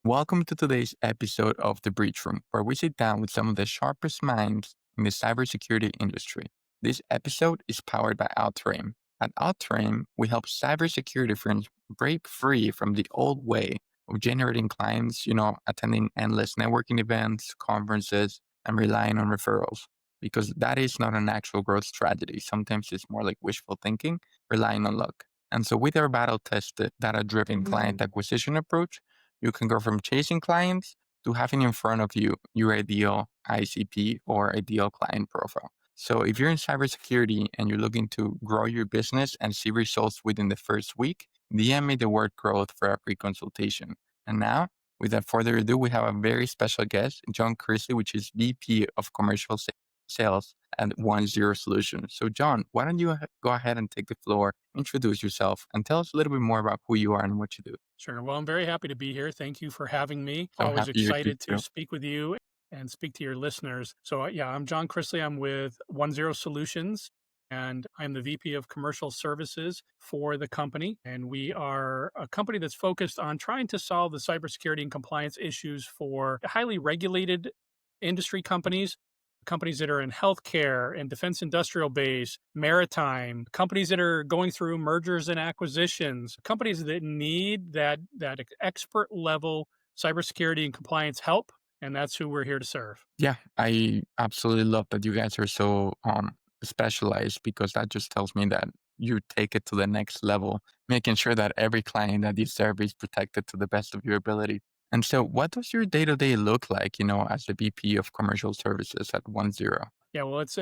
Welcome to today's episode of The Breach Room, where we sit down with some of the sharpest minds in the cybersecurity industry. This episode is powered by Outrame. At Outrame, we help cybersecurity firms break free from the old way of generating clients, attending endless networking events, conferences, and relying on referrals. Because that is not an actual growth strategy. Sometimes it's more like wishful thinking, relying on luck. And so, with our battle tested, data driven client acquisition approach, you can go from chasing clients to having in front of you your ideal ICP or ideal client profile. So if you're in cybersecurity and you're looking to grow your business and see results within the first week, DM me the word growth for a pre-consultation. And now, without further ado, we have a very special guest, John Chrisley, which is VP of Commercial Sales at OneZero Solutions. So John, why don't you go ahead and take the floor, introduce yourself, and tell us a little bit more about who you are and what you do. Sure. Well, I'm very happy to be here. Thank you for having me. So Always happy you're here excited to too. speak with you and speak to your listeners. So, yeah, I'm John Chrisley. I'm with OneZero Solutions, and I'm the VP of Commercial Services for the company. And we are a company that's focused on trying to solve the cybersecurity and compliance issues for highly regulated industry companies. Companies that are in healthcare and defense industrial base, maritime, companies that are going through mergers and acquisitions, companies that need that expert level cybersecurity and compliance help, and that's who we're here to serve. Yeah, I absolutely love that you guys are so specialized because that just tells me that you take it to the next level, making sure that every client that you serve is protected to the best of your ability. And so, what does your day to day look like, as the VP of Commercial Services at OneZero? Yeah, well, it's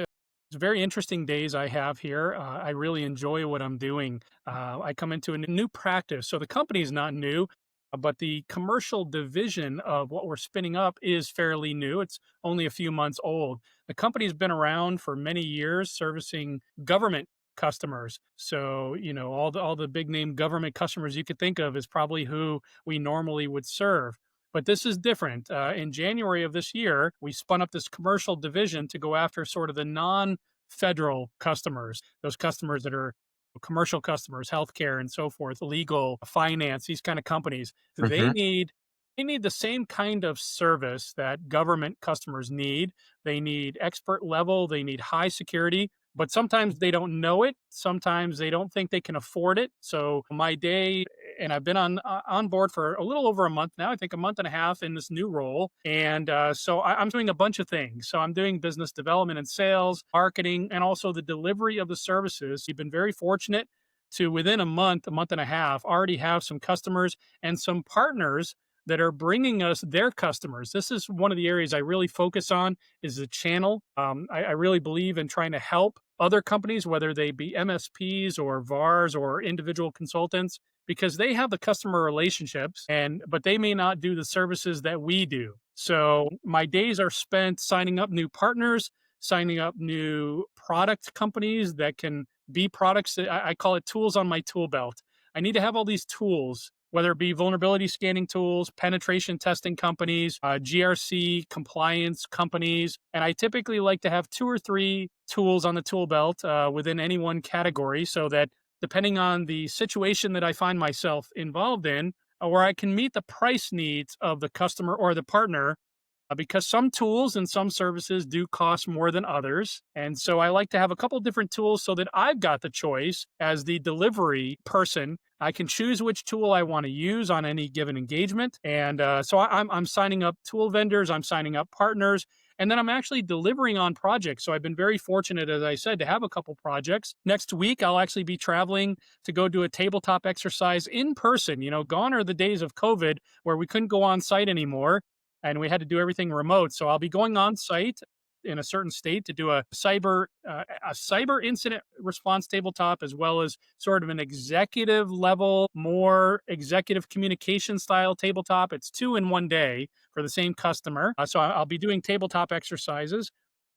very interesting days I have here. I really enjoy what I'm doing. I come into a new practice, so the company is not new, but the commercial division of what we're spinning up is fairly new. It's only a few months old. The company's been around for many years, servicing government customers. So all the big name government customers you could think of is probably who we normally would serve. But this is different. In January of this year, we spun up this commercial division to go after sort of the non federal customers, those customers that are commercial customers, healthcare and so forth, legal, finance, these kind of companies. They Hmm. need they need the same kind of service that government customers need. They need expert level, they need high security, but sometimes they don't know it. Sometimes they don't think they can afford it. So my day, and I've been on board for a little over a month now. I think a month and a half in this new role, and I'm doing a bunch of things. So I'm doing business development and sales, marketing, and also the delivery of the services. We've been very fortunate to within a month and a half, already have some customers and some partners that are bringing us their customers. This is one of the areas I really focus on is the channel. I really believe in trying to help other companies, whether they be MSPs or VARs or individual consultants, because they have the customer relationships but they may not do the services that we do. So my days are spent signing up new partners, signing up new product companies that can be products that I call it tools on my tool belt. I need to have all these tools, whether it be vulnerability scanning tools, penetration testing companies, GRC compliance companies. And I typically like to have two or three tools on the tool belt within any one category so that depending on the situation that I find myself involved in, where I can meet the price needs of the customer or the partner, because some tools and some services do cost more than others. And so I like to have a couple different tools so that I've got the choice as the delivery person. I can choose which tool I want to use on any given engagement. And I'm signing up tool vendors, I'm signing up partners, and then I'm actually delivering on projects. So I've been very fortunate, as I said, to have a couple projects. Next week, I'll actually be traveling to go do a tabletop exercise in person. Gone are the days of COVID where we couldn't go on site anymore and we had to do everything remote. So I'll be going on site in a certain state to do a cyber incident response tabletop, as well as sort of an executive level, more executive communication style tabletop. It's two in one day for the same customer. So I'll be doing tabletop exercises,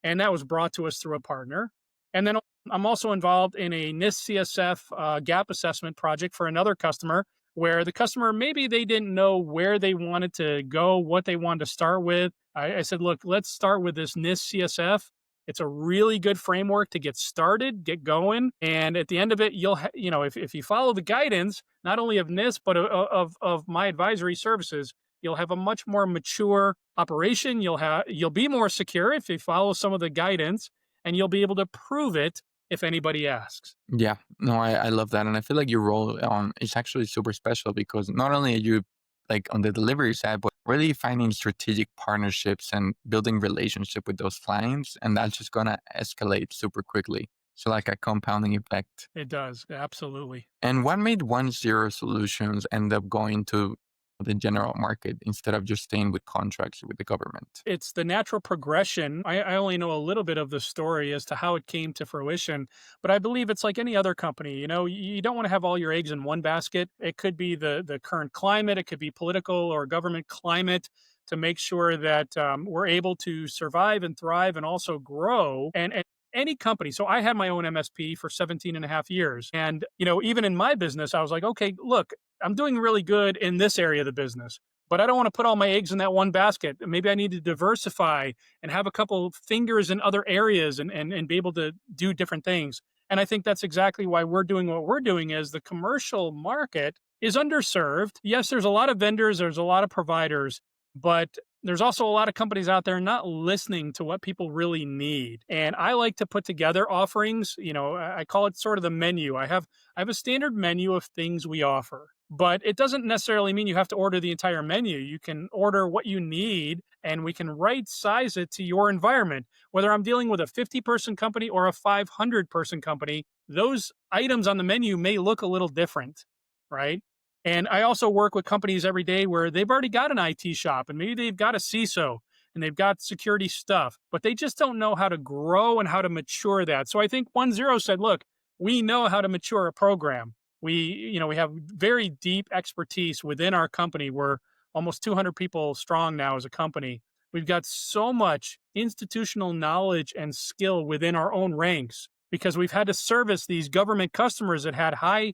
and that was brought to us through a partner. And then I'm also involved in a NIST CSF gap assessment project for another customer where the customer, maybe they didn't know where they wanted to go, what they wanted to start with. I said, look, let's start with this NIST CSF. It's a really good framework to get started, get going. And at the end of it, if you follow the guidance, not only of NIST, but of my advisory services, You'll have a much more mature operation. You'll be more secure if you follow some of the guidance, and you'll be able to prove it if anybody asks. Yeah, no, I love that. And I feel like your role is actually super special because not only are you like on the delivery side, but really finding strategic partnerships and building relationship with those clients. And that's just going to escalate super quickly. So like a compounding effect. It does, absolutely. And what made OneZero Solutions end up going to the general market instead of just staying with contracts with the government? It's the natural progression. I only know a little bit of the story as to how it came to fruition, but I believe it's like any other company. You know, you don't want to have all your eggs in one basket. It could be the current climate, it could be political or government climate to make sure that we're able to survive and thrive and also grow. And any company. So I had my own MSP for 17 and a half years. And, you know, even in my business, I was like, okay, look, I'm doing really good in this area of the business, but I don't want to put all my eggs in that one basket. Maybe I need to diversify and have a couple fingers in other areas and be able to do different things. And I think that's exactly why we're doing what we're doing is the commercial market is underserved. Yes, there's a lot of vendors, there's a lot of providers, but there's also a lot of companies out there not listening to what people really need. And I like to put together offerings. You know, I call it sort of the menu. I have a standard menu of things we offer, but it doesn't necessarily mean you have to order the entire menu. You can order what you need and we can right size it to your environment. Whether I'm dealing with a 50-person company or a 500-person company, those items on the menu may look a little different, right? And I also work with companies every day where they've already got an IT shop and maybe they've got a CISO and they've got security stuff, but they just don't know how to grow and how to mature that. So I think OneZero said, look, we know how to mature a program. We have very deep expertise within our company. We're almost 200 people strong now as a company. We've got so much institutional knowledge and skill within our own ranks because we've had to service these government customers that had high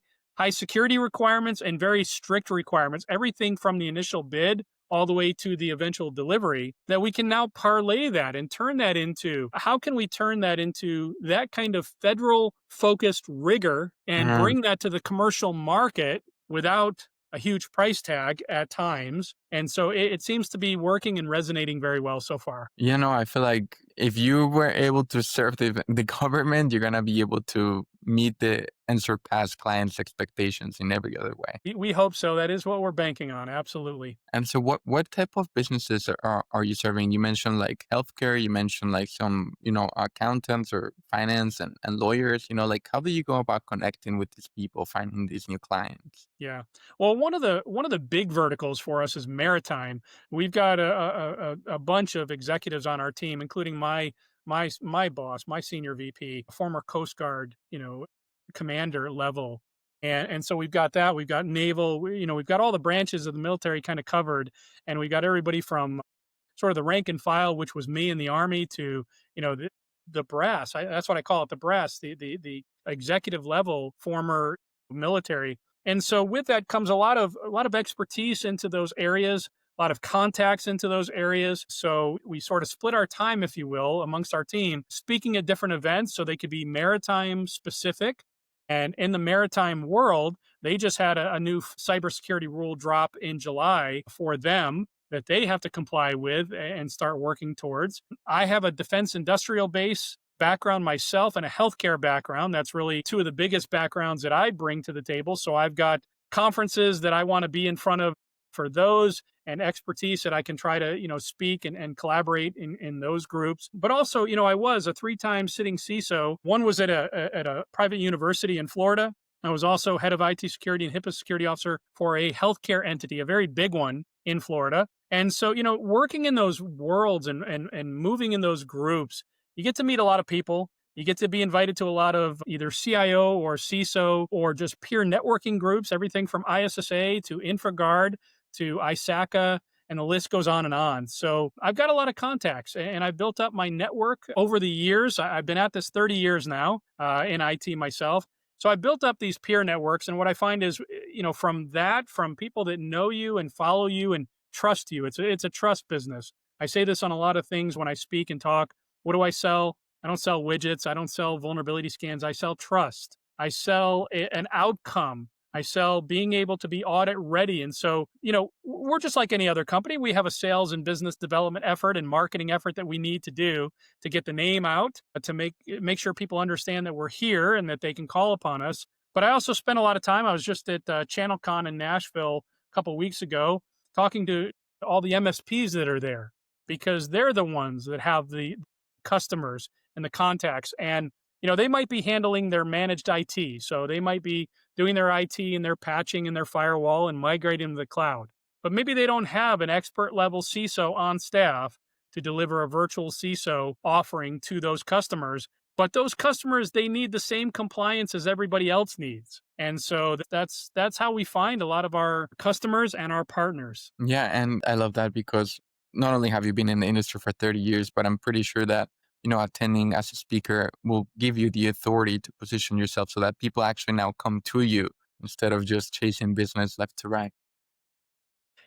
security requirements and very strict requirements, everything from the initial bid all the way to the eventual delivery, that we can now parlay that and turn that into how can we turn that into that kind of federal focused rigor and bring that to the commercial market without a huge price tag at times. And so it seems to be working and resonating very well so far. You know, I feel like if you were able to serve the government, you're gonna be able to meet the and surpass clients' expectations in every other way. We hope so. That is what we're banking on. Absolutely. And so what type of businesses are you serving? You mentioned like healthcare, you mentioned like some, accountants or finance and lawyers, like how do you go about connecting with these people, finding these new clients? Yeah. Well, one of the big verticals for us is maritime. We've got a bunch of executives on our team, including my boss, my senior VP, former Coast Guard, commander level. And so we've got that. We've got naval. We've got all the branches of the military kind of covered, and we've got everybody from sort of the rank and file, which was me in the army, to the brass. That's what I call it, the brass, the executive level former military. And so with that comes a lot of expertise into those areas, a lot of contacts into those areas. So we sort of split our time, if you will, amongst our team, speaking at different events. So they could be maritime specific. And in the maritime world, they just had a new cybersecurity rule drop in July for them that they have to comply with and start working towards. I have a defense industrial base background myself and a healthcare background. That's really two of the biggest backgrounds that I bring to the table. So I've got conferences that I want to be in front of for those and expertise that I can try to, speak and collaborate in those groups. But also, I was a 3-time sitting CISO. One was at a private university in Florida. I was also head of IT security and HIPAA security officer for a healthcare entity, a very big one in Florida. And so, working in those worlds and moving in those groups, you get to meet a lot of people. You get to be invited to a lot of either CIO or CISO or just peer networking groups, everything from ISSA to InfraGard to ISACA, and the list goes on and on. So I've got a lot of contacts and I've built up my network over the years. I've been at this 30 years now in IT myself. So I built up these peer networks. And what I find is, from people that know you and follow you and trust you, it's a trust business. I say this on a lot of things when I speak and talk. What do I sell? I don't sell widgets. I don't sell vulnerability scans. I sell trust. I sell an outcome. I sell being able to be audit ready. And so, we're just like any other company. We have a sales and business development effort and marketing effort that we need to do to get the name out, to make sure people understand that we're here and that they can call upon us. But I also spent a lot of time. I was just at ChannelCon in Nashville a couple weeks ago, talking to all the MSPs that are there because they're the ones that have the customers and the contacts. And they might be handling their managed IT. So they might be doing their IT and their patching and their firewall and migrating to the cloud. But maybe they don't have an expert level CISO on staff to deliver a virtual CISO offering to those customers. But those customers, they need the same compliance as everybody else needs. And so that's how we find a lot of our customers and our partners. Yeah, and I love that because not only have you been in the industry for 30 years, but I'm pretty sure that, attending as a speaker will give you the authority to position yourself so that people actually now come to you instead of just chasing business left to right.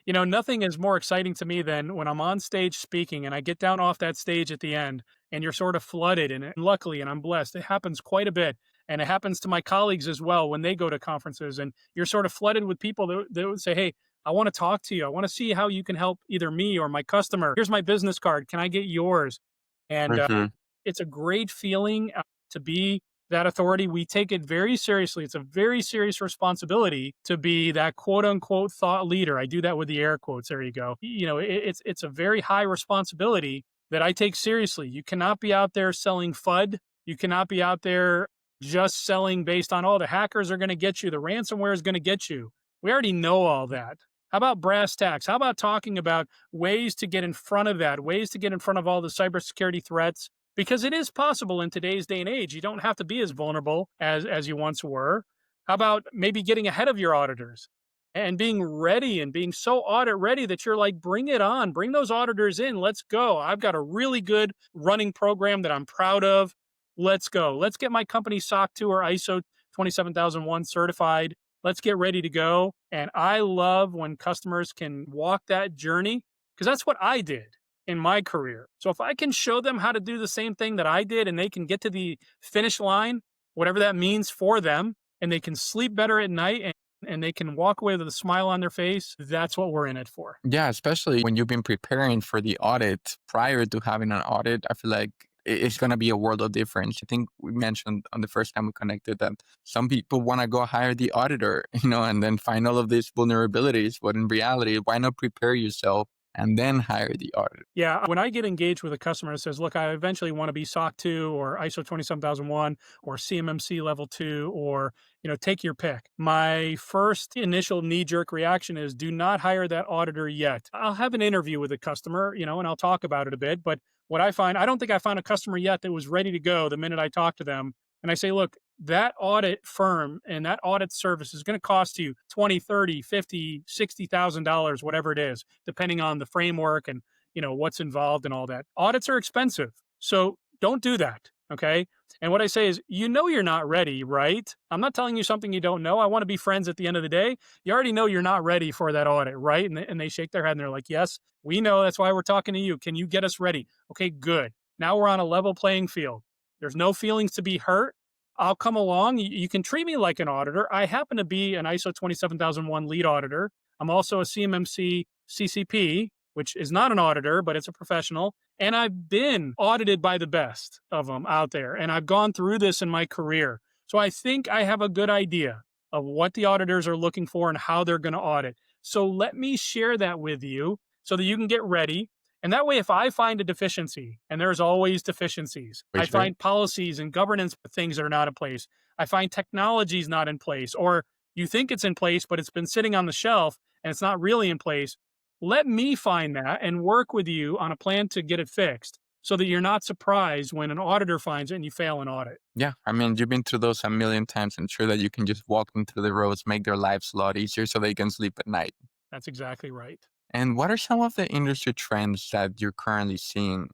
Nothing is more exciting to me than when I'm on stage speaking and I get down off that stage at the end and you're sort of flooded. And luckily, and I'm blessed, it happens quite a bit. And it happens to my colleagues as well when they go to conferences and you're sort of flooded with people that would say, hey, I want to talk to you. I want to see how you can help either me or my customer. Here's my business card. Can I get yours? And For sure. it's a great feeling to be that authority. We take it very seriously. It's a very serious responsibility to be that quote unquote thought leader. I do that with the air quotes. There you go. It's a very high responsibility that I take seriously. You cannot be out there selling FUD. You cannot be out there just selling based on, oh, the hackers are going to get you, the ransomware is going to get you. We already know all that. How about brass tacks? How about talking about ways to get in front of that, ways to get in front of all the cybersecurity threats? Because it is possible in today's day and age. You don't have to be as vulnerable as you once were. How about maybe getting ahead of your auditors and being ready and being so audit ready that you're like, bring it on, bring those auditors in. Let's go. I've got a really good running program that I'm proud of. Let's go. Let's get my company SOC 2 or ISO 27001 certified. Let's get ready to go. And I love when customers can walk that journey because that's what I did in my career. So if I can show them how to do the same thing that I did and they can get to the finish line, whatever that means for them, and they can sleep better at night and they can walk away with a smile on their face, that's what we're in it for. Yeah, especially when you've been preparing for the audit prior to having an audit, I feel like it's going to be a world of difference. I think we mentioned on the first time we connected that some people want to go hire the auditor, and then find all of these vulnerabilities. But in reality, why not prepare yourself and then hire the auditor? Yeah, when I get engaged with a customer that says, look, I eventually want to be SOC 2 or ISO 27001 or CMMC level 2 or, take your pick. My first initial knee-jerk reaction is do not hire that auditor yet. I'll have an interview with the customer, and I'll talk about it a bit. But what I don't think I found a customer yet that was ready to go the minute I talk to them. And I say, look, that audit firm and that audit service is going to cost you 20, 30, 50, $60,000, whatever it is, depending on the framework and, what's involved and all that. Audits are expensive. So don't do that. Okay. And what I say is, you're not ready, right? I'm not telling you something you don't know. I want to be friends at the end of the day. You already know you're not ready for that audit, right? And they shake their head and they're like, yes, we know. That's why we're talking to you. Can you get us ready? Okay, good. Now we're on a level playing field. There's no feelings to be hurt. I'll come along. You can treat me like an auditor. I happen to be an ISO 27001 lead auditor. I'm also a CMMC CCP, which is not an auditor, but it's a professional. And I've been audited by the best of them out there. And I've gone through this in my career. So I think I have a good idea of what the auditors are looking for and how they're going to audit. So let me share that with you so that you can get ready. And that way, if I find a deficiency, and there's always deficiencies, For I sure. find policies and governance things that are not in place. I find technology's not in place, or you think it's in place, but it's been sitting on the shelf and it's not really in place. Let me find that and work with you on a plan to get it fixed so that you're not surprised when an auditor finds it and you fail an audit. Yeah, I mean, you've been through those a million times. I'm sure that you can just walk them through the roads, make their lives a lot easier so they can sleep at night. That's exactly right. And what are some of the industry trends that you're currently seeing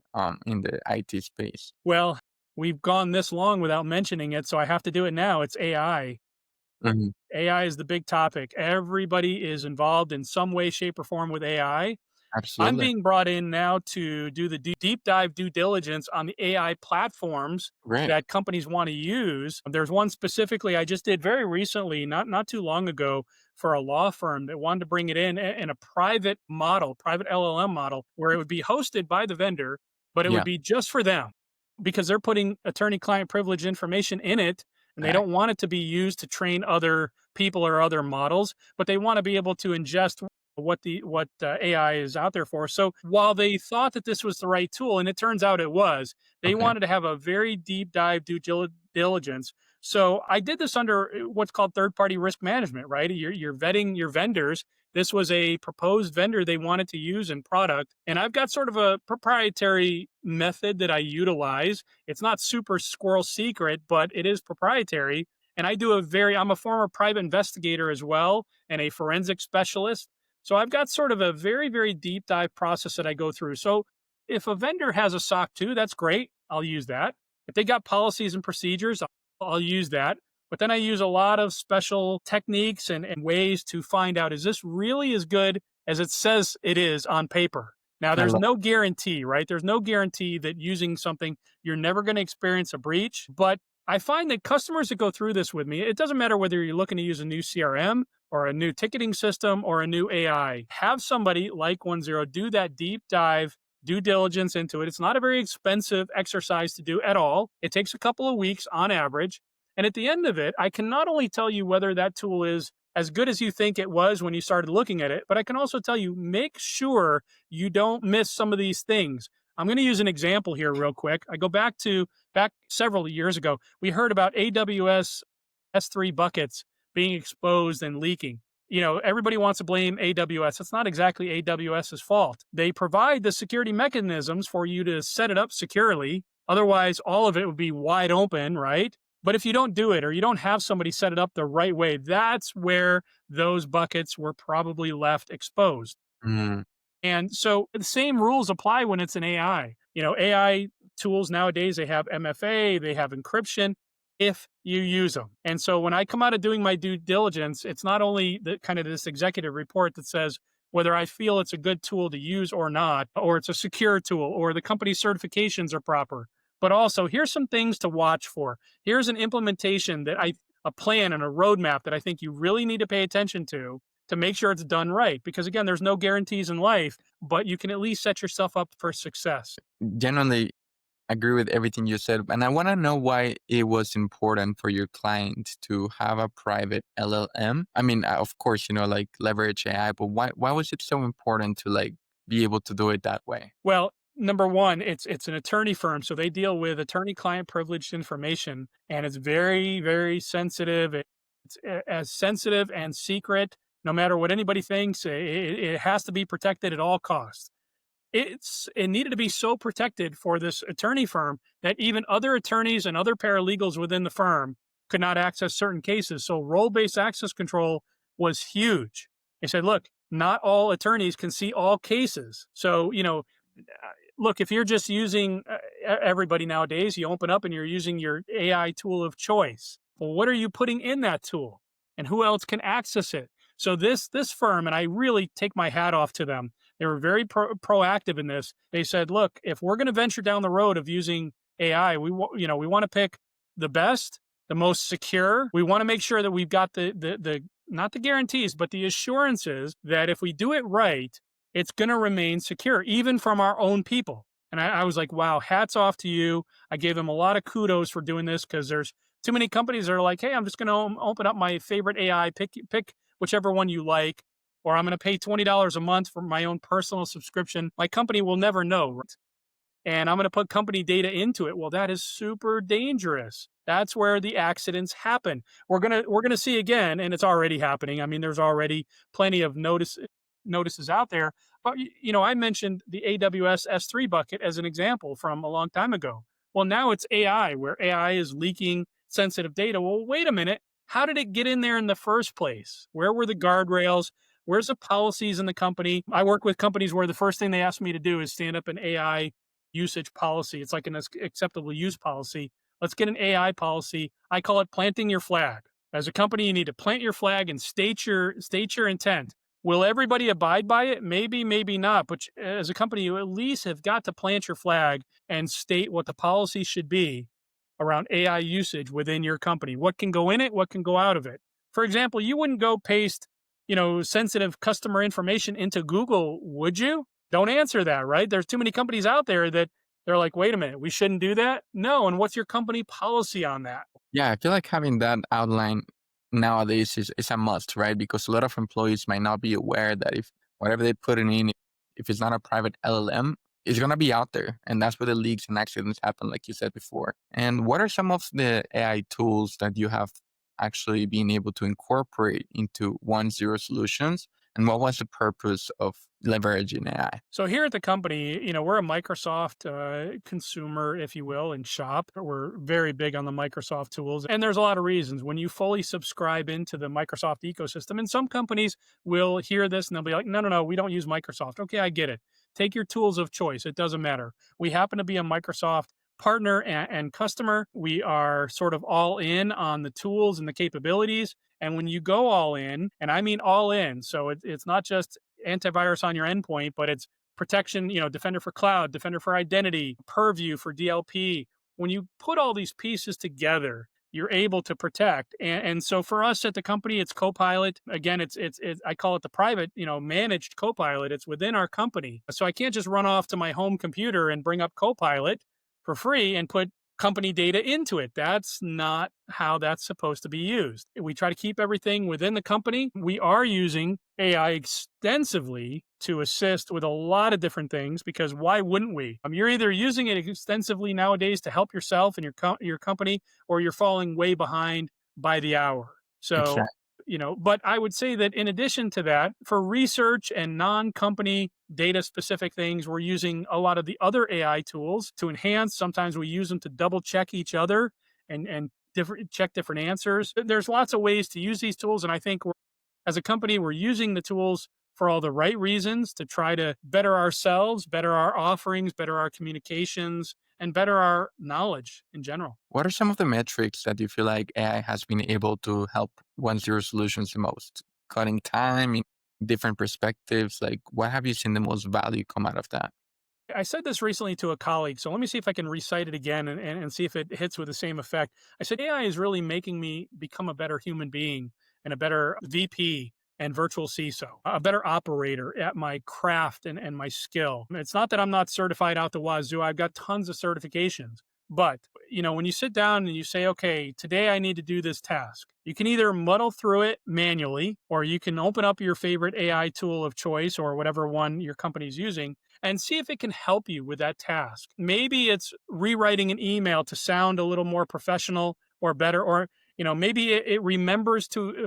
in the IT space? Well, we've gone this long without mentioning it, so I have to do it now. It's AI. Mhm. AI is the big topic. Everybody is involved in some way, shape, or form with AI. I'm Absolutely. being brought in now to do the deep dive due diligence on the AI platforms Great. that companies want to use. There's one specifically I just did very recently, not too long ago, for a law firm that wanted to bring it in a private model, private LLM model, where it would be hosted by the vendor, but it would Yeah. be just for them because they're putting attorney-client privilege information in it, and they Right. don't want it to be used to train other people or other models, but they want to be able to ingest what AI is out there for. So while they thought that this was the right tool, and it turns out it was, they Okay. wanted to have a very deep dive diligence. So I did this under what's called third party risk management, right? You're vetting your vendors. This was a proposed vendor they wanted to use in product. And I've got sort of a proprietary method that I utilize. It's not super squirrel secret, but it is proprietary. And I'm a former private investigator as well and a forensic specialist. So I've got sort of a very, very deep dive process that I go through. So if a vendor has a SOC 2, that's great. I'll use that. If they got policies and procedures, I'll use that. But then I use a lot of special techniques and ways to find out, is this really as good as it says it is on paper? Now, I there's love no guarantee, right? There's no guarantee that using something, you're never going to experience a breach. But I find that customers that go through this with me, it doesn't matter whether you're looking to use a new CRM or a new ticketing system or a new AI, have somebody like OneZero do that deep dive due diligence into it. It's not a very expensive exercise to do at all. It takes a couple of weeks on average. And at the end of it, I can not only tell you whether that tool is as good as you think it was when you started looking at it, but I can also tell you make sure you don't miss some of these things. I'm going to use an example here real quick. I go back several years ago. We heard about AWS S3 buckets being exposed and leaking. Everybody wants to blame AWS. It's not exactly AWS's fault. They provide the security mechanisms for you to set it up securely. Otherwise, all of it would be wide open, right? But if you don't do it or you don't have somebody set it up the right way, that's where those buckets were probably left exposed. Mm, And so the same rules apply when it's an AI. AI tools nowadays, they have MFA, they have encryption if you use them. And so when I come out of doing my due diligence, it's not only the kind of this executive report that says whether I feel it's a good tool to use or not, or it's a secure tool, or the company's certifications are proper, but also here's some things to watch for. Here's an implementation a plan and a roadmap that I think you really need to pay attention to make sure it's done right. Because again, there's no guarantees in life, but you can at least set yourself up for success. Genuinely agree with everything you said. And I want to know why it was important for your client to have a private LLM. I mean, of course, like leverage AI, but why was it so important to like be able to do it that way? Well, number one, it's an attorney firm, so they deal with attorney-client privileged information, and it's very, very sensitive. As sensitive and secret, no matter what anybody thinks. It has to be protected at all costs. It needed to be so protected for this attorney firm that even other attorneys and other paralegals within the firm could not access certain cases. So role-based access control was huge. They said, look, not all attorneys can see all cases. So, look, if you're just using everybody nowadays, you open up and you're using your AI tool of choice. Well, what are you putting in that tool? And who else can access it? So this firm, and I really take my hat off to them. They were very proactive in this. They said, look, if we're going to venture down the road of using AI, we want to pick the best, the most secure. We want to make sure that we've got the not the guarantees, but the assurances that if we do it right, it's going to remain secure, even from our own people. And I was like, wow, hats off to you. I gave them a lot of kudos for doing this because there's too many companies that are like, hey, I'm just going to open up my favorite AI, pick whichever one you like, or I'm going to pay $20 a month for my own personal subscription. My company will never know. Right? And I'm going to put company data into it. Well, that is super dangerous. That's where the accidents happen. We're going to see again, and it's already happening. I mean, there's already plenty of notices out there. But I mentioned the AWS S3 bucket as an example from a long time ago. Well, now it's AI, where AI is leaking sensitive data. Well, wait a minute. How did it get in there in the first place? Where were the guardrails? Where's the policies in the company? I work with companies where the first thing they ask me to do is stand up an AI usage policy. It's like an acceptable use policy. Let's get an AI policy. I call it planting your flag. As a company, you need to plant your flag and state your intent. Will everybody abide by it? Maybe, maybe not. But as a company, you at least have got to plant your flag and state what the policy should be around AI usage within your company. What can go in it? What can go out of it? For example, you wouldn't go paste, sensitive customer information into Google, would you? Don't answer that, right? There's too many companies out there that they're like, wait a minute, we shouldn't do that. No. And what's your company policy on that? Yeah, I feel like having that outline nowadays is a must, right? Because a lot of employees might not be aware that if whatever they put in, if it's not a private LLM, it's going to be out there. And that's where the leaks and accidents happen, like you said before. And what are some of the AI tools that you have actually been able to incorporate into OneZero Solutions? And what was the purpose of leveraging AI? So here at the company, we're a Microsoft consumer, if you will, and shop. We're very big on the Microsoft tools, and there's a lot of reasons. When you fully subscribe into the Microsoft ecosystem, and some companies will hear this and they'll be like, "No, no, no, we don't use Microsoft." Okay, I get it. Take your tools of choice. It doesn't matter. We happen to be a Microsoft partner and customer. We are sort of all in on the tools and the capabilities. And when you go all in, and I mean all in, so it's not just antivirus on your endpoint, but it's protection, Defender for cloud, Defender for identity, Purview for DLP. When you put all these pieces together, you're able to protect. And so for us at the company, it's Copilot. Again, it's I call it the private, managed Copilot. It's within our company. So I can't just run off to my home computer and bring up Copilot for free and put company data into it. That's not how that's supposed to be used. We try to keep everything within the company. We are using AI extensively to assist with a lot of different things because why wouldn't we? You're either using it extensively nowadays to help yourself and your company, or you're falling way behind by the hour. So Exactly. but I would say that in addition to that, for research and non-company data specific things, we're using a lot of the other AI tools to enhance. Sometimes we use them to double check each other and check different answers. There's lots of ways to use these tools, and I think as a company, we're using the tools for all the right reasons to try to better ourselves, better our offerings, better our communications, and better our knowledge in general. What are some of the metrics that you feel like AI has been able to help OneZero Solutions the most? Cutting time in different perspectives, like what have you seen the most value come out of that? I said this recently to a colleague, so let me see if I can recite it again and see if it hits with the same effect. I said, AI is really making me become a better human being and a better VP and virtual CISO, a better operator at my craft and my skill. It's not that I'm not certified out the wazoo, I've got tons of certifications. But, when you sit down and you say, okay, today I need to do this task, you can either muddle through it manually, or you can open up your favorite AI tool of choice or whatever one your company's using and see if it can help you with that task. Maybe it's rewriting an email to sound a little more professional or better, or maybe it remembers to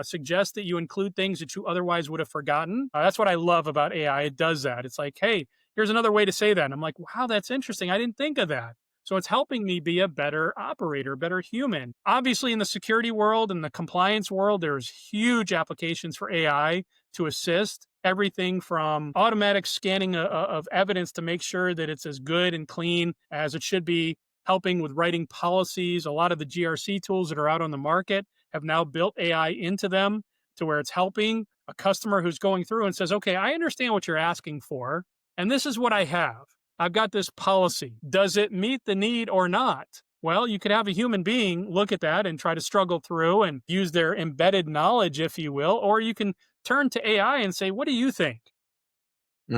suggest that you include things that you otherwise would have forgotten. That's what I love about AI. It does that. It's like, hey, here's another way to say that. And I'm like, wow, that's interesting. I didn't think of that. So it's helping me be a better operator, better human. Obviously, in the security world and the compliance world, there's huge applications for AI to assist. Everything from automatic scanning of evidence to make sure that it's as good and clean as it should be, helping with writing policies. A lot of the GRC tools that are out on the market have now built AI into them to where it's helping a customer who's going through and says, okay, I understand what you're asking for, and this is what I have. I've got this policy. Does it meet the need or not? Well, you could have a human being look at that and try to struggle through and use their embedded knowledge, if you will, or you can turn to AI and say, what do you think?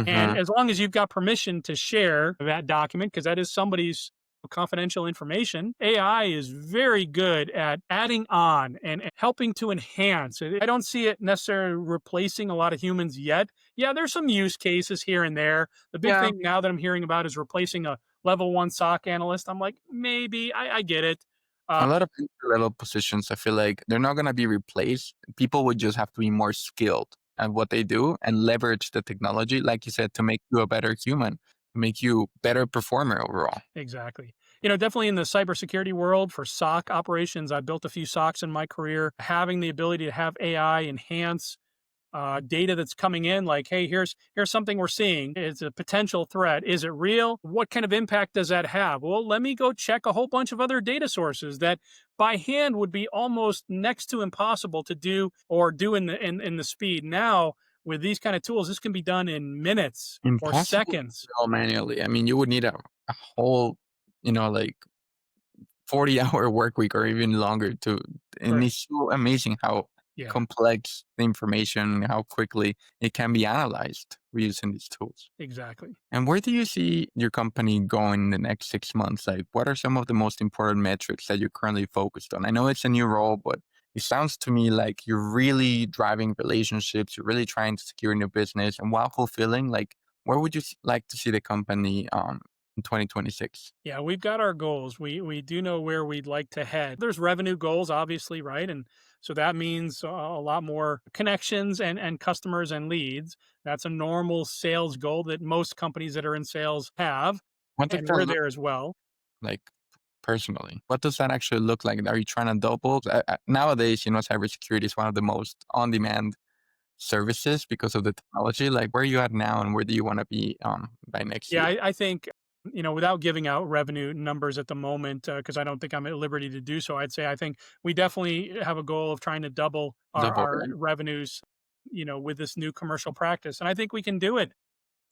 And Hmm. as long as you've got permission to share that document, because that is somebody's confidential information, AI is very good at adding on and helping to enhance. I don't see it necessarily replacing a lot of humans yet. Yeah, there's some use cases here and there. The big Yeah, thing now that I'm hearing about is replacing a level one SOC analyst. I'm like, maybe, I get it. Uh, a lot of entry-level positions, I feel like they're not going to be replaced. People would just have to be more skilled at what they do and leverage the technology, like you said, to make you a better human, to make you better performer overall. Exactly. Definitely in the cybersecurity world for SOC operations, I built a few SOCs in my career. Having the ability to have AI enhance data that's coming in, like, hey, here's something we're seeing. It's a potential threat. Is it real? What kind of impact does that have? Well, let me go check a whole bunch of other data sources that by hand would be almost next to impossible to do or do in the speed. Now, with these kind of tools, this can be done in minutes or Impossible to seconds. do all manually. I mean, you would need a whole, like 40-hour work week or even longer to, and Right. it's so amazing how Yeah, complex the information, how quickly it can be analyzed using these tools. exactly. And where do you see your company going in the next 6 months? Like, what are some of the most important metrics that you're currently focused on? I know it's a new role, but it sounds to me like you're really driving relationships. You're really trying to secure new business, and while fulfilling, like, where would you like to see the company in 2026? Yeah, we've got our goals. We do know where we'd like to head. There's revenue goals, obviously, right? And so that means a lot more connections and customers and leads. That's a normal sales goal that most companies that are in sales have, What does and that we're look there as well. like personally? What does that actually look like? Are you trying to double? Nowadays, cybersecurity is one of the most on-demand services because of the technology. Like, where are you at now, and where do you want to be by next Yeah, year? I think, without giving out revenue numbers at the moment, because I don't think I'm at liberty to do so, I'd say I think we definitely have a goal of trying to double Double, our right? revenues, with this new commercial practice. And I think we can do it.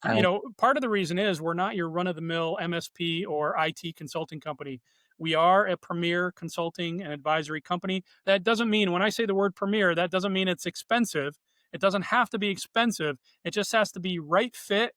I Part of the reason is we're not your run of the mill MSP or IT consulting company. We are a premier consulting and advisory company. That doesn't mean, when I say the word premier, that doesn't mean it's expensive. It doesn't have to be expensive. It just has to be right fit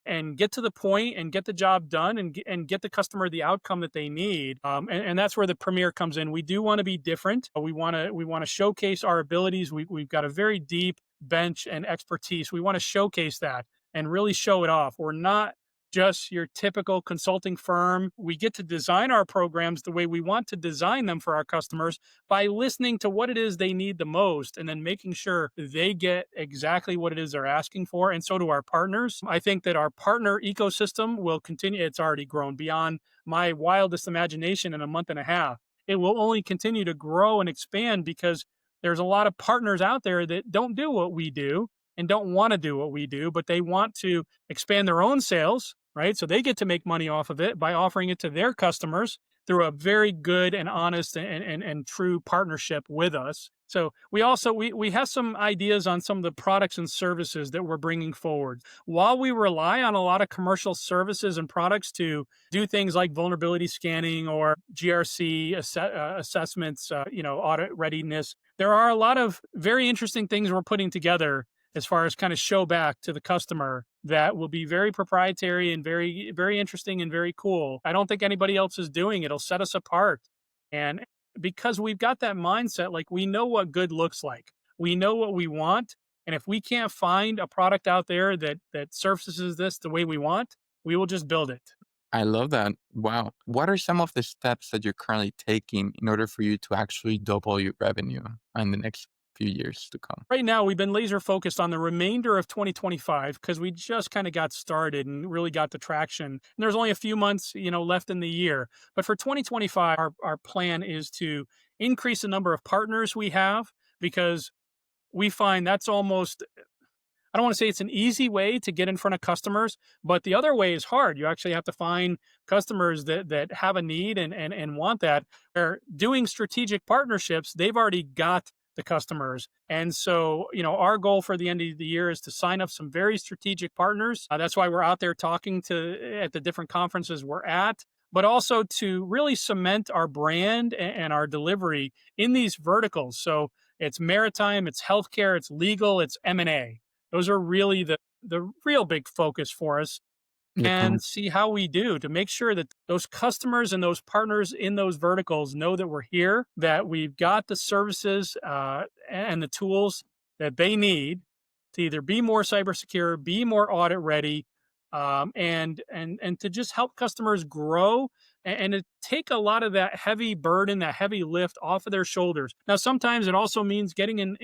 and get to the point and get the job done and get the customer the outcome that they need. And that's where the premier comes in. We do want to be different. We want to showcase our abilities. We've got a very deep bench and expertise. We want to showcase that and really show it off. We're not just your typical consulting firm. We get to design our programs the way we want to design them for our customers by listening to what it is they need the most and then making sure they get exactly what it is they're asking for. And so do our partners. I think that our partner ecosystem will continue. It's already grown beyond my wildest imagination in a month and a half. It will only continue to grow and expand because there's a lot of partners out there that don't do what we do and don't want to do what we do, but they want to expand their own sales, right? So they get to make money off of it by offering it to their customers through a very good and honest and true partnership with us. So we have some ideas on some of the products and services that we're bringing forward. While we rely on a lot of commercial services and products to do things like vulnerability scanning or GRC assessments, audit readiness, there are a lot of very interesting things we're putting together as far as kind of show back to the customer that will be very proprietary and very, very interesting and very cool. I don't think anybody else is doing it. It'll set us apart. And because we've got that mindset, like we know what good looks like, we know what we want. And if we can't find a product out there that surfaces this the way we want, we will just build it. I love that. Wow. What are some of the steps that you're currently taking in order for you to actually double your revenue in the next few years to come? Right now, we've been laser focused on the remainder of 2025 because we just kind of got started and really got the traction. And there's only a few months, left in the year. But for 2025, our plan is to increase the number of partners we have because we find that's almost, I don't want to say it's an easy way to get in front of customers, but the other way is hard. You actually have to find customers that have a need and want that. They're doing strategic partnerships. They've already got the customers. And so, our goal for the end of the year is to sign up some very strategic partners. That's why we're out there talking to at the different conferences we're at, but also to really cement our brand and our delivery in these verticals. So it's maritime, it's healthcare, it's legal, it's M&A. Those are really the real big focus for us, The and com- see how we do to make sure that those customers and those partners in those verticals know that we're here, that we've got the services and the tools that they need to either be more cyber secure, be more audit ready, and to just help customers grow and to take a lot of that heavy burden, that heavy lift off of their shoulders. Now, sometimes it also means getting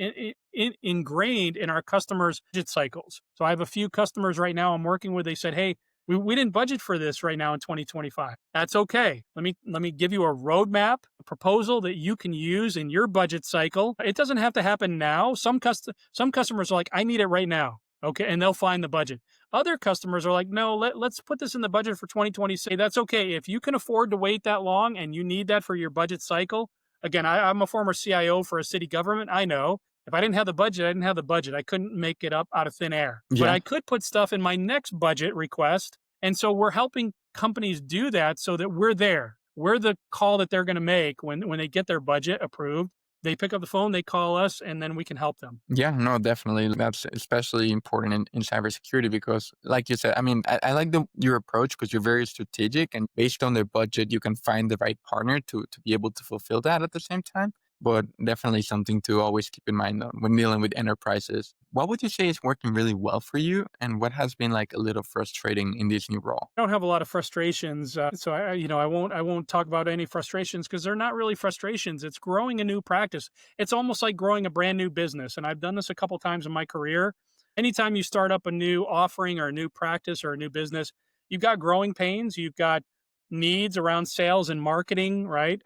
ingrained in our customers' budget cycles. So I have a few customers right now I'm working with. They said, "Hey, We didn't budget for this right now in 2025. That's okay. Let me give you a roadmap, a proposal that you can use in your budget cycle. It doesn't have to happen now. Some customers are like, I need it right now. Okay, and they'll find the budget. Other customers are like, no, let's put this in the budget for 2026. That's okay. If you can afford to wait that long and you need that for your budget cycle, again, I'm a former CIO for a city government. I know if I didn't have the budget, I didn't have the budget. I couldn't make it up out of thin air. But Yeah. I could put stuff in my next budget request. And so we're helping companies do that so that we're there. We're the call that they're going to make when they get their budget approved. They pick up the phone, they call us, and then we can help them. Yeah, no, definitely. That's especially important in cybersecurity because, like you said, I mean, I like your approach because you're very strategic and based on their budget, you can find the right partner to be able to fulfill that at the same time. But definitely something to always keep in mind when dealing with enterprises. What would you say is working really well for you, and what has been like a little frustrating in this new role? I don't have a lot of frustrations, so I won't talk about any frustrations because they're not really frustrations. It's growing a new practice. It's almost like growing a brand new business, and I've done this a couple times in my career. Anytime you start up a new offering or a new practice or a new business, you've got growing pains. You've got needs around sales and marketing, right?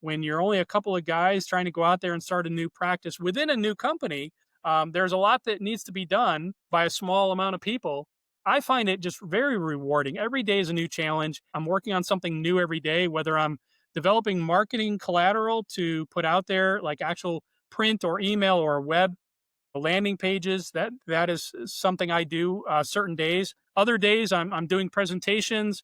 When you're only a couple of guys trying to go out there and start a new practice within a new company, there's a lot that needs to be done by a small amount of people. I find it just very rewarding. Every day is a new challenge. I'm working on something new every day, whether I'm developing marketing collateral to put out there, like actual print or email or web landing pages. That is something I do certain days. Other days, I'm doing presentations.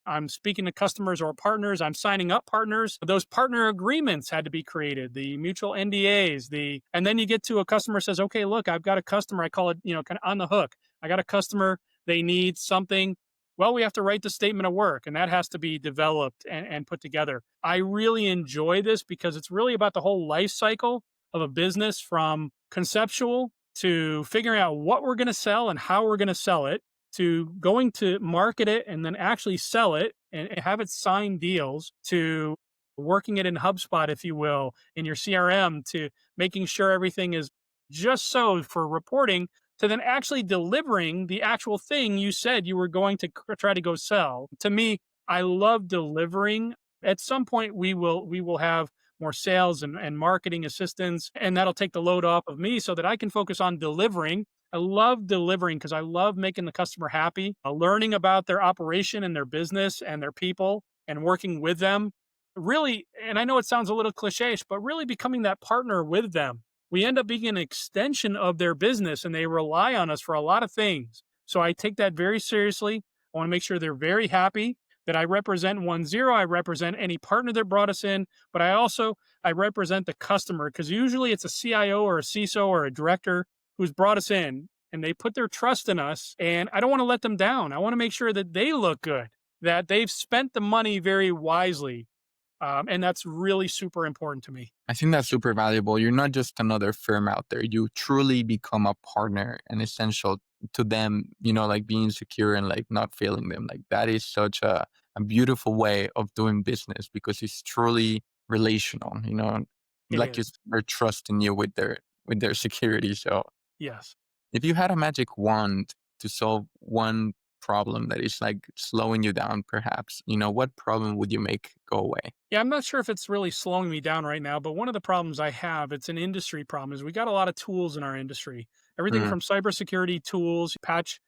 I'm speaking to customers or partners. I'm signing up partners. Those partner agreements had to be created, the mutual NDAs, and then you get to a customer says, okay, look, I've got a customer. I call it, kind of on the hook. I got a customer. They need something. Well, we have to write the statement of work and that has to be developed and put together. I really enjoy this because it's really about the whole life cycle of a business from conceptual to figuring out what we're going to sell and how we're going to sell it to going to market it and then actually sell it and have it sign deals to working it in HubSpot, if you will, in your CRM to making sure everything is just so for reporting to then actually delivering the actual thing you said you were going to try to go sell. To me, I love delivering. At some point, we will have more sales and marketing assistance, and that'll take the load off of me so that I can focus on delivering. I love delivering because I love making the customer happy, learning about their operation and their business and their people and working with them. Really, and I know it sounds a little cliche, but really becoming that partner with them. We end up being an extension of their business and they rely on us for a lot of things. So I take that very seriously. I want to make sure they're very happy that I represent OneZero. I represent any partner that brought us in, but I represent the customer because usually it's a CIO or a CISO or a director who's brought us in and they put their trust in us. And I don't want to let them down. I want to make sure that they look good, that they've spent the money very wisely. And that's really super important to me. I think that's super valuable. You're not just another firm out there. You truly become a partner and essential to them, like being secure and like not failing them. Like that is such a beautiful way of doing business because it's truly relational, It like you is. said, they're trusting you with their security. So Yes. if you had a magic wand to solve one problem that is like slowing you down, perhaps, what problem would you make go away? Yeah, I'm not sure if it's really slowing me down right now, but one of the problems I have, it's an industry problem, is we got a lot of tools in our industry. Everything Mm, from cybersecurity tools, patch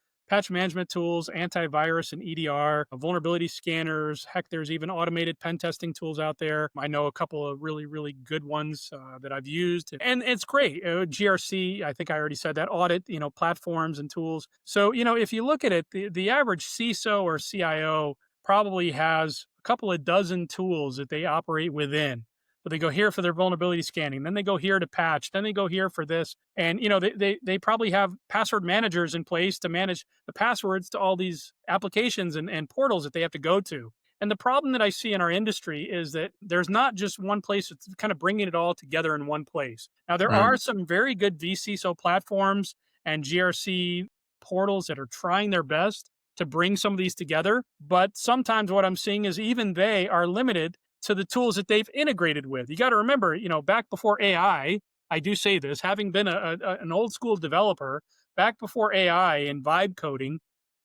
management tools, antivirus and EDR, vulnerability scanners. Heck, there's even automated pen testing tools out there. I know a couple of really, really good ones that I've used, and it's great. GRC, I think I already said that. Audit, platforms and tools. So, if you look at it, the average CISO or CIO probably has a couple of dozen tools that they operate within. So they go here for their vulnerability scanning, then they go here to patch, then they go here for this. And they probably have password managers in place to manage the passwords to all these applications and portals that they have to go to. And the problem that I see in our industry is that there's not just one place that's kind of bringing it all together in one place. Now, there are mm. some very good vCISO platforms and GRC portals that are trying their best to bring some of these together. But sometimes what I'm seeing is even they are limited to the tools that they've integrated with. You got to remember, back before I do say this, having been an old school developer, back before AI and vibe coding,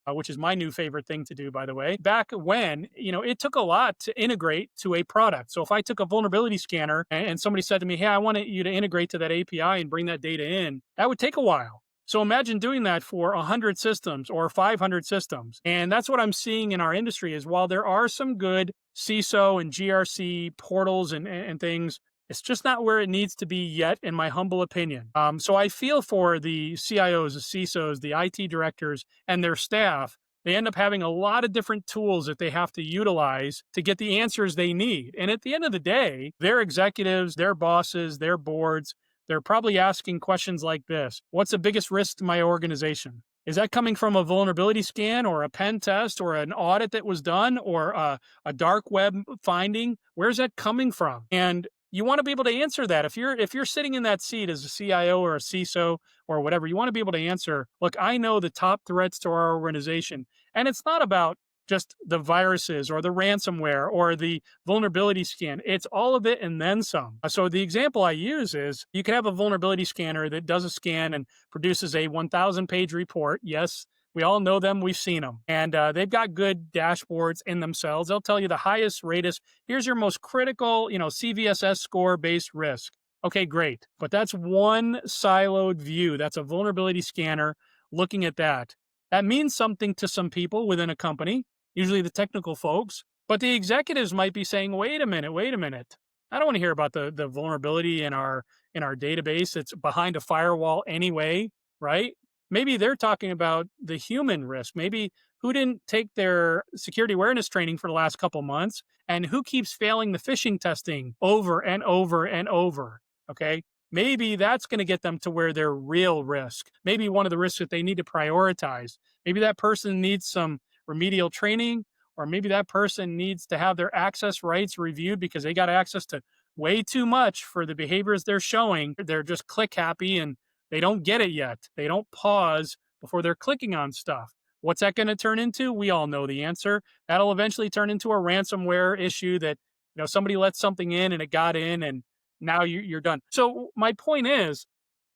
which is my new favorite thing to do, by the way. Back when, it took a lot to integrate to a product. So if I took a vulnerability scanner and somebody said to me, hey, I want you to integrate to that API and bring that data in, that would take a while. So imagine doing that for 100 systems or 500 systems. And that's what I'm seeing in our industry is while there are some good CISO and GRC portals and things, it's just not where it needs to be yet, in my humble opinion. So I feel for the CIOs, the CISOs, the IT directors, and their staff. They end up having a lot of different tools that they have to utilize to get the answers they need. And at the end of the day, their executives, their bosses, their boards, they're probably asking questions like this: what's the biggest risk to my organization? Is that coming from a vulnerability scan or a pen test or an audit that was done or a dark web finding? Where's that coming from? And you want to be able to answer that. If you're sitting in that seat as a CIO or a CISO or whatever, you want to be able to answer, look, I know the top threats to our organization. And it's not about just the viruses or the ransomware or the vulnerability scan. It's all of it and then some. So the example I use is you can have a vulnerability scanner that does a scan and produces a 1,000 page report. Yes, we all know them. We've seen them. And they've got good dashboards in themselves. They'll tell you the highest rate. Here's your most critical, CVSS score based risk. Okay, great. But that's one siloed view. That's a vulnerability scanner looking at that. That means something to some people within a company, usually the technical folks. But the executives might be saying, wait a minute. I don't want to hear about the vulnerability in our database. It's behind a firewall anyway, right? Maybe they're talking about the human risk. Maybe who didn't take their security awareness training for the last couple months and who keeps failing the phishing testing over and over and over. Okay. Maybe that's going to get them to where they're real risk. Maybe one of the risks that they need to prioritize. Maybe that person needs some remedial training, or maybe that person needs to have their access rights reviewed because they got access to way too much for the behaviors they're showing. They're just click happy and they don't get it yet. They don't pause before they're clicking on stuff. What's that going to turn into? We all know the answer. That'll eventually turn into a ransomware issue that, somebody let something in and it got in and now you're done. So my point is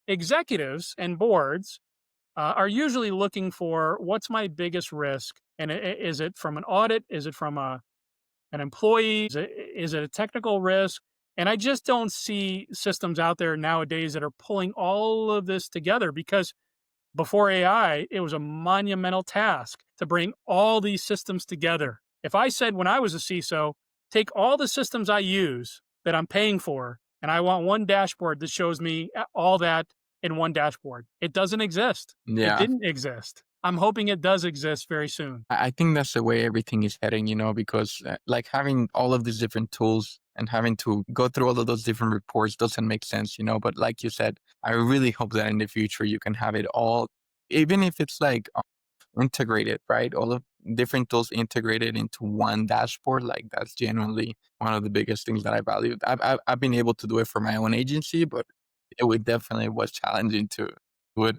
executives and boards are usually looking for what's my biggest risk? And is it from an audit? Is it from an employee? Is it a technical risk? And I just don't see systems out there nowadays that are pulling all of this together because before AI, it was a monumental task to bring all these systems together. If I said when I was a CISO, take all the systems I use that I'm paying for, and I want one dashboard that shows me all that in one dashboard. It doesn't exist. It Yeah, didn't exist. I'm hoping it does exist very soon. I think that's the way everything is heading, because like having all of these different tools and having to go through all of those different reports doesn't make sense, But like you said, I really hope that in the future you can have it all, even if it's like integrated, right? All of different tools integrated into one dashboard. Like that's genuinely one of the biggest things that I value. I've been able to do it for my own agency, but it would definitely was challenging to do it.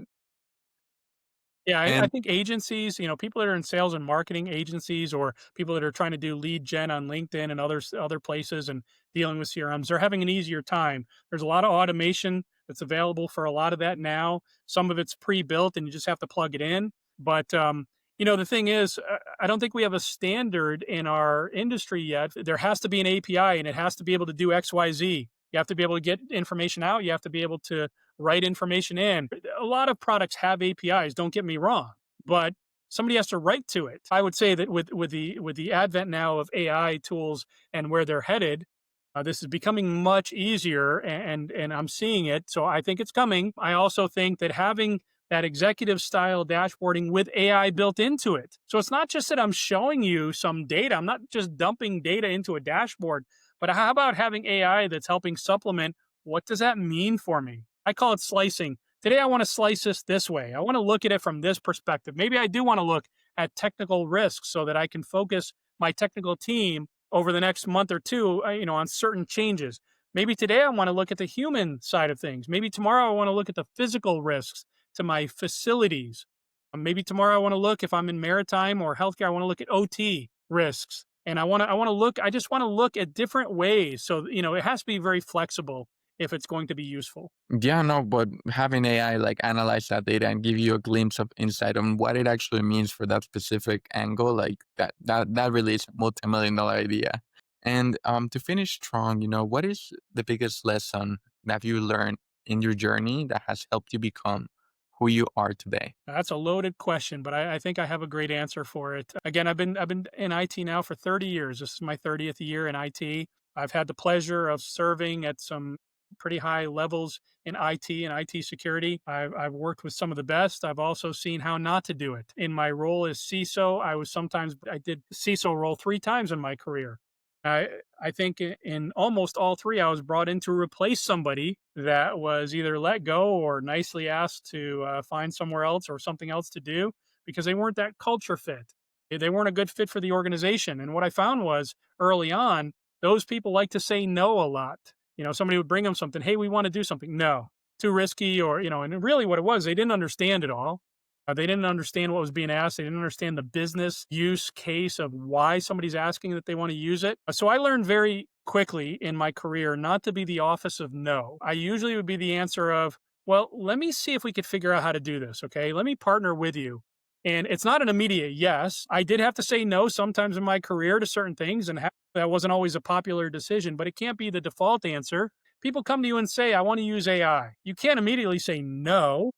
Yeah, I And think agencies, people that are in sales and marketing agencies or people that are trying to do lead gen on LinkedIn and other places and dealing with CRMs, they're having an easier time. There's a lot of automation that's available for a lot of that now. Some of it's pre-built and you just have to plug it in. But the thing is, I don't think we have a standard in our industry yet. There has to be an API and it has to be able to do XYZ. You have to be able to get information out. You have to be able to write information in. A lot of products have APIs, don't get me wrong, but somebody has to write to it. I would say that with the advent now of AI tools and where they're headed, this is becoming much easier and I'm seeing it. So I think it's coming. I also think that having that executive style dashboarding with AI built into it. So it's not just that I'm showing you some data. I'm not just dumping data into a dashboard, but how about having AI that's helping supplement what does that mean for me? I call it slicing. Today, I want to slice this way. I want to look at it from this perspective. Maybe I do want to look at technical risks so that I can focus my technical team over the next month or two, on certain changes. Maybe today I want to look at the human side of things. Maybe tomorrow I want to look at the physical risks to my facilities. Maybe tomorrow I want to look, if I'm in maritime or healthcare, I want to look at OT risks. And I just want to look at different ways. So, it has to be very flexible. if it's going to be useful. Yeah, no, but having AI like analyze that data and give you a glimpse of insight on what it actually means for that specific angle, like that really is a multi-million dollar idea. And to finish strong, what is the biggest lesson that you learned in your journey that has helped you become who you are today? That's a loaded question, but I think I have a great answer for it. Again, I've been in IT now for 30 years. This is my 30th year in IT. I've had the pleasure of serving at some pretty high levels in IT and IT security. I've worked with some of the best. I've also seen how not to do it. In my role as CISO, I did CISO role 3 times in my career. I think in almost all three, I was brought in to replace somebody that was either let go or nicely asked to find somewhere else or something else to do because they weren't that culture fit. They weren't a good fit for the organization. And what I found was early on, those people like to say no a lot. Somebody would bring them something, hey, we want to do something. No, too risky, and really what it was, they didn't understand it all. They didn't understand what was being asked. They didn't understand the business use case of why somebody's asking that they want to use it. So I learned very quickly in my career not to be the office of no. I usually would be the answer of, well, let me see if we could figure out how to do this. Okay. Let me partner with you. And it's not an immediate yes. I did have to say no sometimes in my career to certain things, and that wasn't always a popular decision, but it can't be the default answer. People come to you and say, I want to use AI. You can't immediately say no,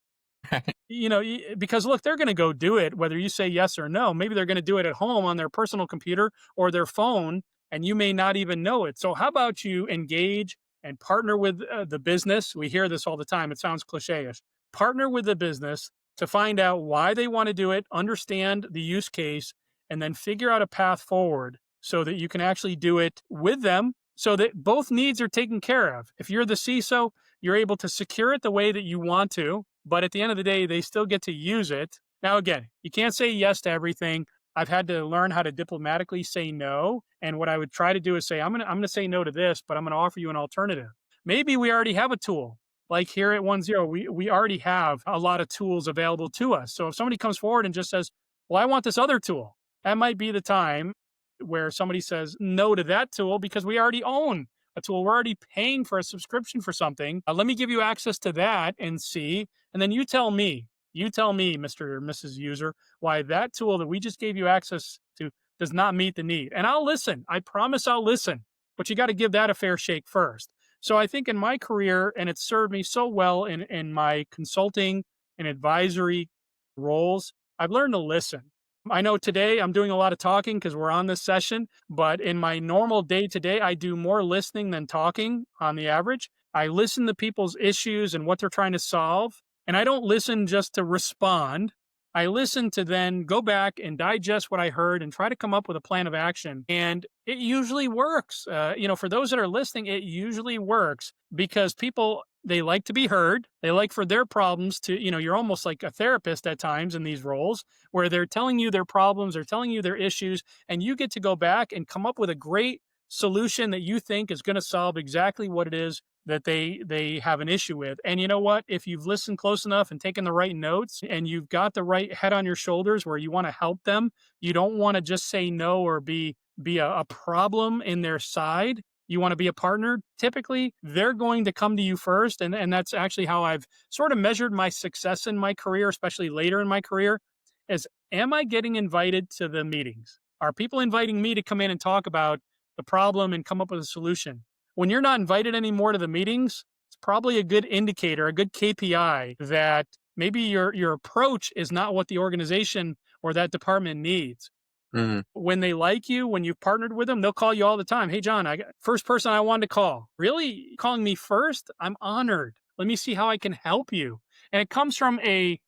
because look, they're going to go do it whether you say yes or no. Maybe they're going to do it at home on their personal computer or their phone, and you may not even know it. So how about you engage and partner with the business? We hear this all the time. It sounds cliche-ish. Partner with the business to find out why they want to do it, understand the use case, and then figure out a path forward so that you can actually do it with them so that both needs are taken care of. If you're the CISO, you're able to secure it the way that you want to, but at the end of the day, they still get to use it. Now, again, you can't say yes to everything. I've had to learn how to diplomatically say no. And what I would try to do is say, I'm gonna say no to this, but I'm gonna offer you an alternative. Maybe we already have a tool. Like here at OneZero, we already have a lot of tools available to us. So if somebody comes forward and just says, well, I want this other tool, that might be the time where somebody says no to that tool because we already own a tool. We're already paying for a subscription for something. Let me give you access to that and see. And then you tell me, Mr. or Mrs. User, why that tool that we just gave you access to does not meet the need. And I'll listen. I promise I'll listen. But you got to give that a fair shake first. So I think in my career, and it's served me so well in my consulting and advisory roles, I've learned to listen. I know today I'm doing a lot of talking because we're on this session, but in my normal day to day, I do more listening than talking on the average. I listen to people's issues and what they're trying to solve. And I don't listen just to respond. I listen to then go back and digest what I heard and try to come up with a plan of action. And it usually works. For those that are listening, it usually works because people, they like to be heard. They like for their problems to, you're almost like a therapist at times in these roles where they're telling you their problems, they're telling you their issues, and you get to go back and come up with a great solution that you think is going to solve exactly what it is that they have an issue with. And you know what? If you've listened close enough and taken the right notes and you've got the right head on your shoulders where you want to help them, you don't want to just say no or be a problem in their side. You want to be a partner. Typically, they're going to come to you first. And that's actually how I've sort of measured my success in my career, especially later in my career, is am I getting invited to the meetings? Are people inviting me to come in and talk about the problem and come up with a solution? When you're not invited anymore to the meetings, it's probably a good indicator, a good KPI that maybe your approach is not what the organization or that department needs. Mhm. When they like you, when you've partnered with them, they'll call you all the time. Hey, John, I got first person I wanted to call. Really? Calling me first? I'm honored. Let me see how I can help you. And it comes from a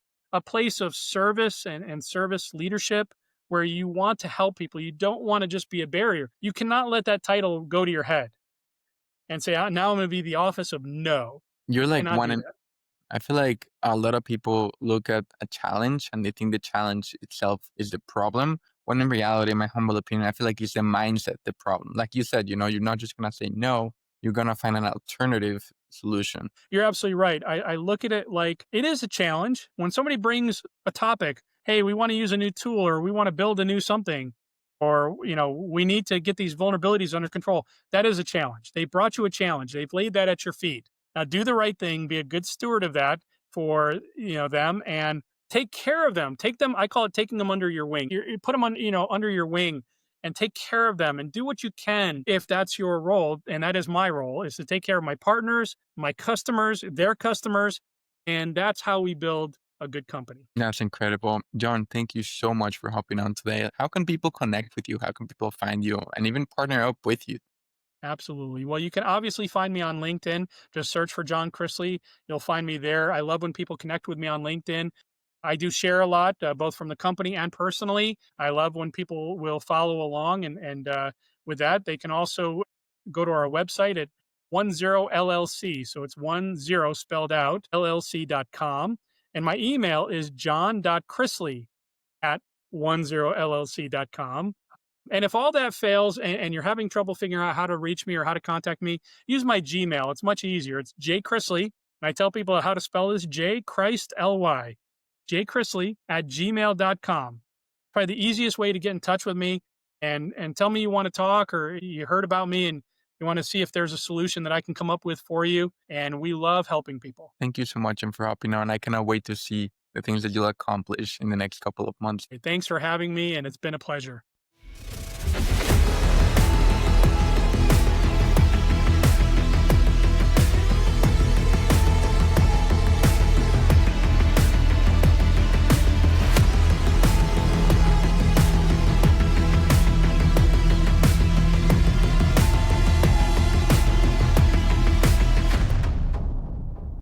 place of service and service leadership where you want to help people. You don't want to just be a barrier. You cannot let that title go to your head and say, now I'm going to be the office of no. You're like Cannot one do in that. I feel like a lot of people look at a challenge and they think the challenge itself is the problem. When in reality, in my humble opinion, I feel like it's the mindset, the problem. Like you said, you're not just going to say no, you're going to find an alternative solution. You're absolutely right. I look at it like it is a challenge. When somebody brings a topic, hey, we want to use a new tool or we want to build a new something, or we need to get these vulnerabilities under control. That is a challenge. They brought you a challenge. They've laid that at your feet. Now do the right thing, be a good steward of that for them, and take care of them. Take them. I call it taking them under your wing. You put them on, under your wing, and take care of them and do what you can if that's your role. And that is my role, is to take care of my partners, my customers, their customers. And that's how we build a good company. That's incredible. John, thank you so much for hopping on today. How can people connect with you? How can people find you and even partner up with you? Absolutely. Well, you can obviously find me on LinkedIn. Just search for John Chrisley. You'll find me there. I love when people connect with me on LinkedIn. I do share a lot, both from the company and personally. I love when people will follow along, and with that, they can also go to our website at OneZero LLC. So it's 10 spelled out LLC.com. And my email is john.chrisley at 10LLC.com. And if all that fails and you're having trouble figuring out how to reach me or how to contact me, use my Gmail. It's much easier. It's jchrisley. And I tell people how to spell this: J Christ Ly, jchrisley at gmail.com. Probably the easiest way to get in touch with me, and tell me you want to talk, or you heard about me and you want to see if there's a solution that I can come up with for you. And we love helping people. Thank you so much and for hopping on. I cannot wait to see the things that you'll accomplish in the next couple of months. Thanks for having me, and it's been a pleasure.